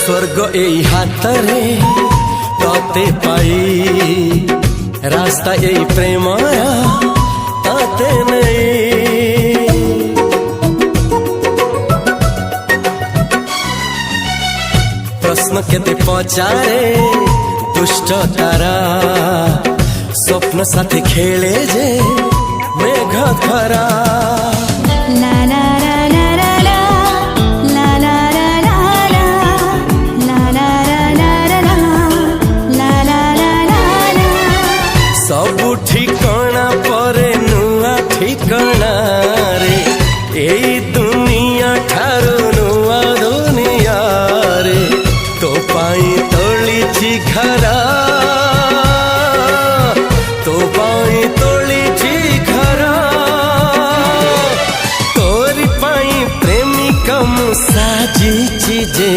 स्वर्ग एई हातरे तते पाई रास्ता एई प्रेमाया ताते नहीं। प्रश्न केते पचारे दुष्ट तारा स्वप्न साथी खेले जे मेघ खरा। सबु ठिकाना परे नुआ ठिकाना रे एई दुनिया ठारू नुआ दुनिया रे। तो पाई तोलिछि घरा तो पाई तोलिछि घरा तोरी पाई प्रेमिका मु साजिछि जे।